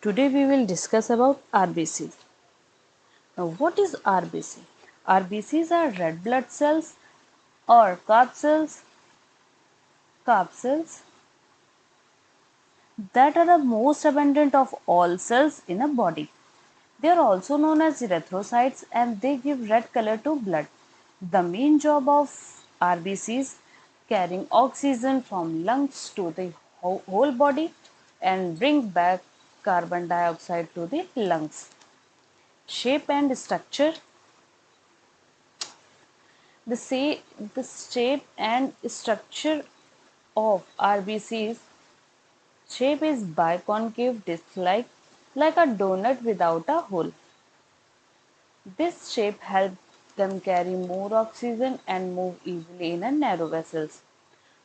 Today we will discuss about RBCs. Now what is RBC? RBCs are red blood cells or carp cells that are the most abundant of all cells in a body. They are also known as erythrocytes and they give red color to blood. The main job of RBCs carrying oxygen from lungs to the whole body and bring back carbon dioxide to the lungs. Shape and structure. The shape and structure of RBCs shape is biconcave disc like a donut without a hole. This shape helps them carry more oxygen and move easily in a narrow vessels.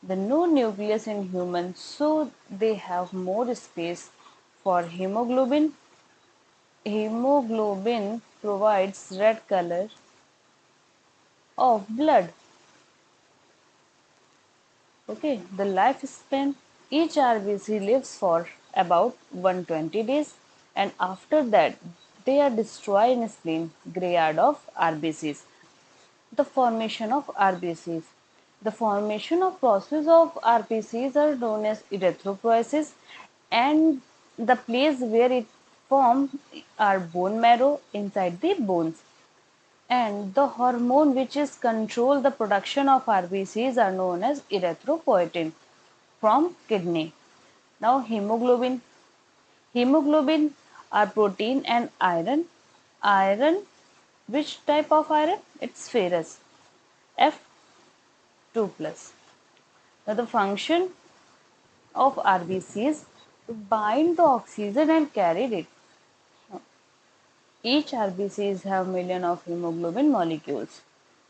The no nucleus in humans, so they have more space for hemoglobin. Hemoglobin provides red color of blood. Okay, the lifespan, each RBC lives for about 120 days and after that they are destroyed in spleen graveyard of RBCs. The formation of RBCs. The formation of process of RBCs are known as erythropoiesis and the place where it forms are bone marrow inside the bones. And the hormone which is control the production of RBCs are known as erythropoietin from kidney. Now hemoglobin. Hemoglobin are protein and iron. Iron, which type of iron? It's ferrous. F2 plus. Now the function of RBCs to bind the oxygen and carry it. Each RBCs have million of hemoglobin molecules.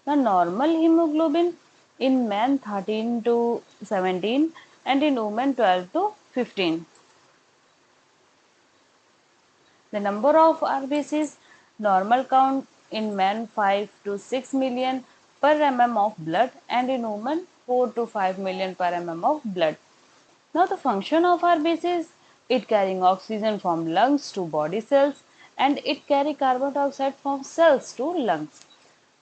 The normal hemoglobin in man 13 to 17 and in women 12 to 15. The number of RBCs normal count in men 5 to 6 million per mm of blood and in women 4 to 5 million per mm of blood. Now the function of RBCs, it carrying oxygen from lungs to body cells and it carry carbon dioxide from cells to lungs,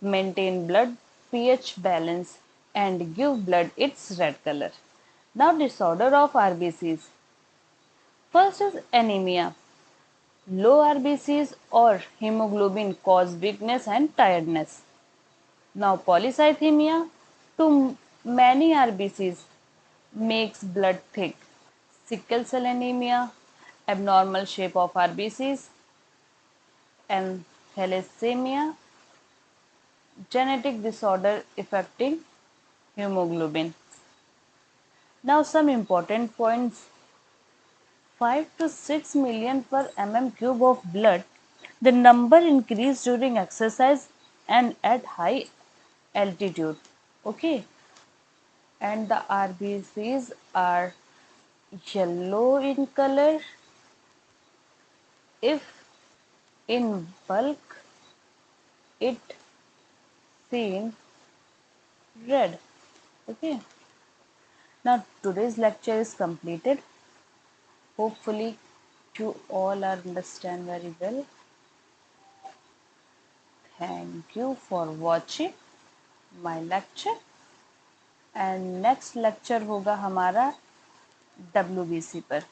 maintain blood pH balance and give blood its red color. Now disorder of RBCs. First is anemia. Low RBCs or hemoglobin cause weakness and tiredness. Now polycythemia, too many RBCs makes blood thick. Sickle cell anemia, abnormal shape of RBCs, and thalassemia, genetic disorder affecting hemoglobin. Now some important points. 5 to 6 million per mm cube of blood. The number increase during exercise and at high altitude. Okay, and the RBCs are yellow in color if in bulk it seen red. Okay, now today's lecture is completed. Hopefully you all are understand very well. Thank you for watching my lecture and next lecture होगा हमारा WBC पर.